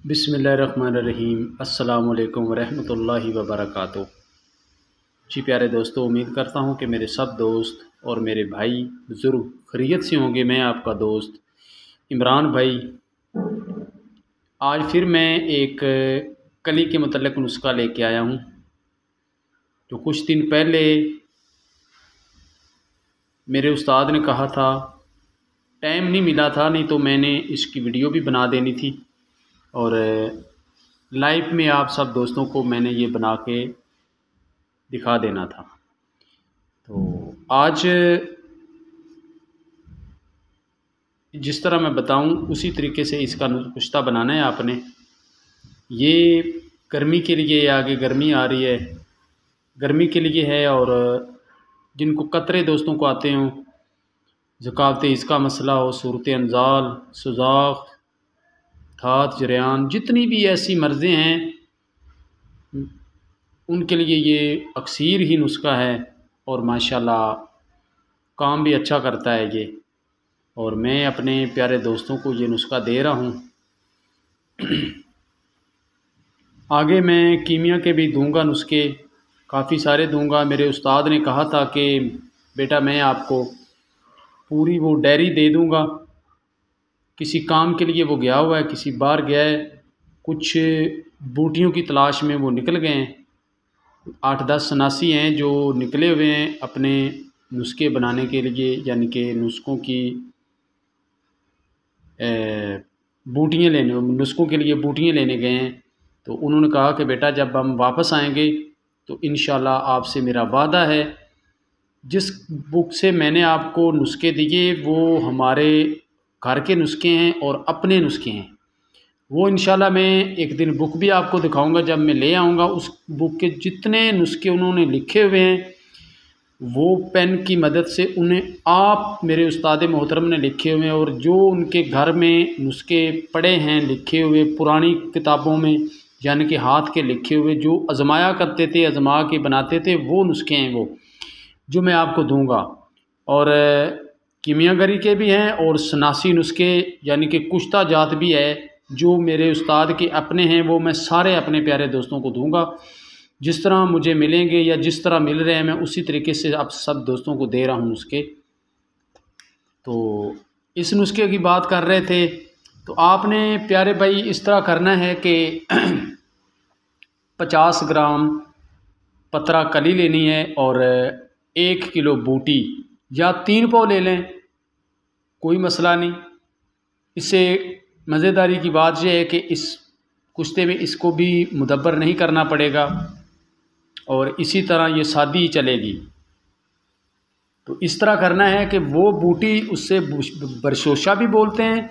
बिस्मिल्लाहिर्रहमानिर्रहीम। अस्सलामु अलैकुम वरहमतुल्लाहि वबरकातुहू। जी प्यारे दोस्तों, उम्मीद करता हूँ कि मेरे सब दोस्त और मेरे भाई बुज़ुर्ग खैरियत से होंगे। मैं आपका दोस्त इमरान भाई आज फिर मैं एक कली के मुतल्लिक़ नुस्ख़ा लेके आया हूँ, जो कुछ दिन पहले मेरे उस्ताद ने कहा था। टाइम नहीं मिला था, नहीं तो मैंने इसकी वीडियो भी बना देनी थी और लाइव में आप सब दोस्तों को मैंने ये बना के दिखा देना था। तो आज जिस तरह मैं बताऊं उसी तरीके से इसका नुस्ख़ा बनाना है आपने। ये गर्मी के लिए, आगे गर्मी आ रही है, गर्मी के लिए है। और जिनको कतरे दोस्तों को आते हों, ज़ुकावत इसका मसला हो, सूरत अंजाल, सुजाख, थात, जरियान, जितनी भी ऐसी मर्ज़ें हैं उनके लिए ये अक्सीर ही नुस्ख़ा है और माशाल्लाह काम भी अच्छा करता है ये। और मैं अपने प्यारे दोस्तों को ये नुस्ख़ा दे रहा हूँ। आगे मैं कीमिया के भी दूंगा, नुस्खे काफ़ी सारे दूंगा। मेरे उस्ताद ने कहा था कि बेटा मैं आपको पूरी वो डायरी दे दूंगा। किसी काम के लिए वो गया हुआ है, किसी बार गया है, कुछ बूटियों की तलाश में वो निकल गए हैं। 8-10 सनासी हैं जो निकले हुए हैं अपने नुस्खे बनाने के लिए, यानी कि नुस्खों की बूटियाँ लेने, नुस्खों के लिए बूटियाँ लेने गए हैं। तो उन्होंने कहा कि बेटा जब हम वापस आएंगे तो इंशाल्लाह आपसे मेरा वादा है, जिस बुक से मैंने आपको नुस्खे दिए वो हमारे घर के नुस्खे हैं और अपने नुस्खे हैं। वो इंशाल्लाह मैं एक दिन बुक भी आपको दिखाऊंगा जब मैं ले आऊँगा। उस बुक के जितने नुस्खे उन्होंने लिखे हुए हैं वो पेन की मदद से उन्हें आप मेरे उस्ताद मोहतरम ने लिखे हुए हैं। और जो उनके घर में नुस्खे पड़े हैं लिखे हुए पुरानी किताबों में, यानी कि हाथ के लिखे हुए, जो आजमाया करते थे, आजमा के बनाते थे, वो नुस्खे हैं वो जो मैं आपको दूंगा। और कीमियागरी के भी हैं और सनासी नुस्खे यानी कि कुश्ता जात भी है जो मेरे उस्ताद के अपने हैं, वो मैं सारे अपने प्यारे दोस्तों को दूंगा। जिस तरह मुझे मिलेंगे या जिस तरह मिल रहे हैं मैं उसी तरीके से आप सब दोस्तों को दे रहा हूँ नुस्खे। तो इस नुस्खे की बात कर रहे थे, तो आपने प्यारे भाई इस तरह करना है कि 50 ग्राम पतरा कली लेनी है और 1 किलो बूटी या 3 पाव ले लें, कोई मसला नहीं। इससे मज़ेदारी की बात यह है कि इस कुश्ते में इसको भी मुदब्बर नहीं करना पड़ेगा और इसी तरह ये सादी ही चलेगी। तो इस तरह करना है कि वो बूटी, उससे बरशोशा भी बोलते हैं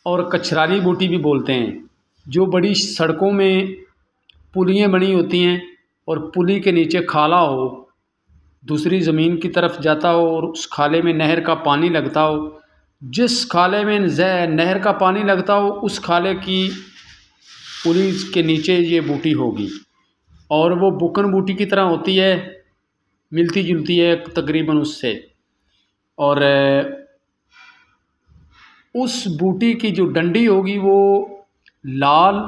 और कछराली बूटी भी बोलते हैं, जो बड़ी सड़कों में पुलियाँ बनी होती हैं और पुली के नीचे खाला हो, दूसरी ज़मीन की तरफ जाता हो और उस खाले में नहर का पानी लगता हो। जिस खाले में नहर का पानी लगता हो उस खाले की पुली के नीचे ये बूटी होगी और वो बुकन बूटी की तरह होती है, मिलती जुलती है तकरीबन उससे। और उस बूटी की जो डंडी होगी वो लाल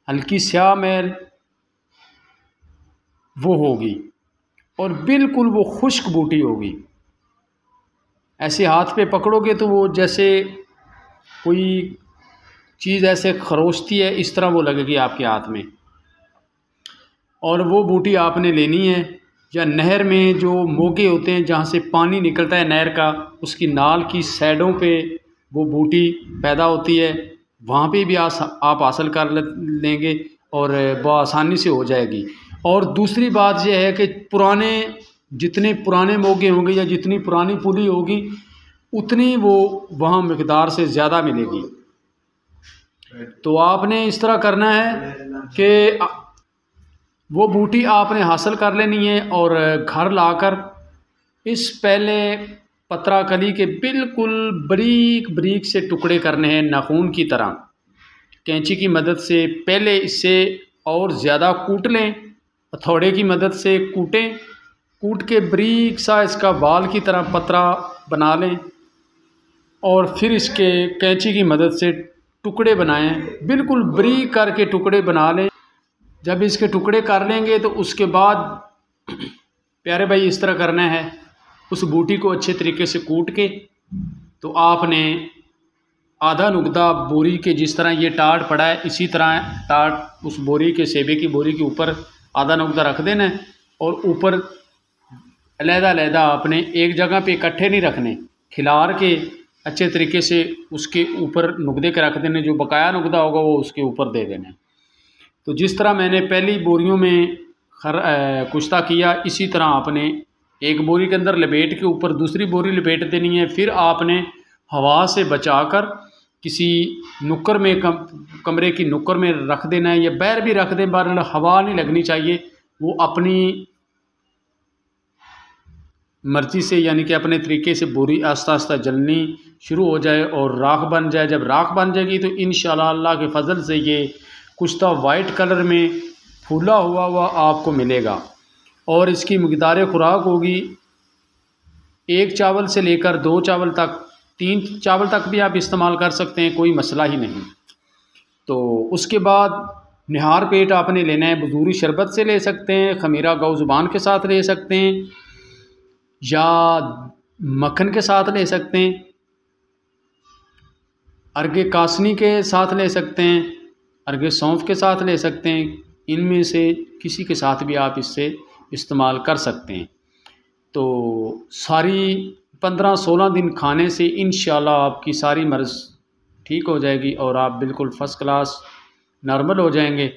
हल्की स्याह मैल वो होगी और बिल्कुल वो खुश्क बूटी होगी। ऐसे हाथ पे पकड़ोगे तो वो जैसे कोई चीज़ ऐसे खरोचती है, इस तरह वो लगेगी आपके हाथ में। और वो बूटी आपने लेनी है या नहर में जो मोगे होते हैं जहाँ से पानी निकलता है नहर का, उसकी नाल की साइडों पे वो बूटी पैदा होती है, वहाँ पे भी आप हासिल कर लेंगे और बहुत आसानी से हो जाएगी। और दूसरी बात यह है कि जितने पुराने मोगे होंगे या जितनी पुरानी पुली होगी उतनी वो वहाँ मिकदार से ज़्यादा मिलेगी। तो आपने इस तरह करना है कि वो बूटी आपने हासिल कर लेनी है और घर लाकर इस पहले पतरा कली के बिल्कुल बारीक बारीक से टुकड़े करने हैं, नाखून की तरह। कैंची की मदद से पहले इससे और ज़्यादा कूट लें, हथौड़े की मदद से कूटें, कूट के बारीक सा इसका बाल की तरह पतरा बना लें और फिर इसके कैंची की मदद से टुकड़े बनाएं, बिल्कुल बारीक करके टुकड़े बना लें। जब इसके टुकड़े कर लेंगे तो उसके बाद प्यारे भाई इस तरह करना है, उस बूटी को अच्छे तरीके से कूट के तो आपने आधा नुकता बोरी के, जिस तरह ये टाट पड़ा है इसी तरह टाट उस बोरी के, सेबे की बोरी के ऊपर आधा नुकता रख देना है और ऊपर अलहदा आपने एक जगह पे इकट्ठे नहीं रखने, खिलार के अच्छे तरीके से उसके ऊपर नुकदे के रख देने, जो बकाया नुकदा होगा वो उसके ऊपर दे देना। तो जिस तरह मैंने पहली बोरियों में कुश्ता किया, इसी तरह आपने एक बोरी के अंदर लपेट के ऊपर दूसरी बोरी लपेट देनी है। फिर आपने हवा से बचाकर किसी नुक्कर में, कमरे की नुक्कर में रख देना है, या बाहर भी रख दें, बहरहाल हवा नहीं लगनी चाहिए। वो अपनी मर्ज़ी से, यानी कि अपने तरीके से बोरी आस्ता आस्ता जलनी शुरू हो जाए और राख बन जाए। जब राख बन जाएगी तो इंशाअल्लाह अल्लाह के फजल से ये कुश्ता वाइट कलर में फूला हुआ आपको मिलेगा। और इसकी मकदार खुराक होगी 1 चावल से लेकर 2 चावल तक, 3 चावल तक भी आप इस्तेमाल कर सकते हैं, कोई मसला ही नहीं। तो उसके बाद निहार पेट आपने लेना है, बजूरी शरबत से ले सकते हैं, खमीरा गौ ज़ुबान के साथ ले सकते हैं, या मक्खन के साथ ले सकते हैं, अर्गे कासनी के साथ ले सकते हैं, अर्गे सौंफ के साथ ले सकते हैं। इनमें से किसी के साथ भी आप इससे इस्तेमाल कर सकते हैं। तो सारी 15-16 दिन खाने से इंशाल्लाह आपकी सारी मर्ज़ ठीक हो जाएगी और आप बिल्कुल फ़र्स्ट क्लास नॉर्मल हो जाएंगे।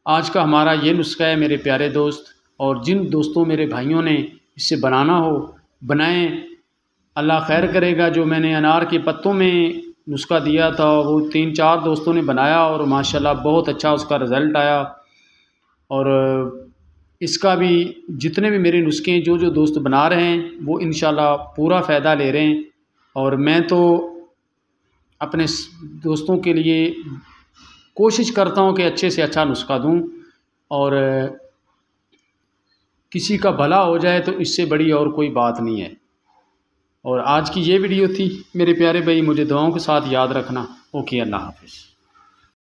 आज का हमारा ये नुस्खा है मेरे प्यारे दोस्त, और जिन दोस्तों मेरे भाइयों ने इससे बनाना हो बनाएं, अल्लाह खैर करेगा। जो मैंने अनार के पत्तों में नुस्खा दिया था वो 3-4 दोस्तों ने बनाया और माशाल्लाह बहुत अच्छा उसका रिज़ल्ट आया। और इसका भी जितने भी मेरे नुस्खे जो दोस्त बना रहे हैं वो इंशाल्लाह पूरा फ़ायदा ले रहे हैं। और मैं तो अपने दोस्तों के लिए कोशिश करता हूँ कि अच्छे से अच्छा नुस्खा दूँ और किसी का भला हो जाए, तो इससे बड़ी और कोई बात नहीं है। और आज की ये वीडियो थी मेरे प्यारे भाई, मुझे दुआओं के साथ याद रखना। ओके, अल्लाह हाफ़िज़।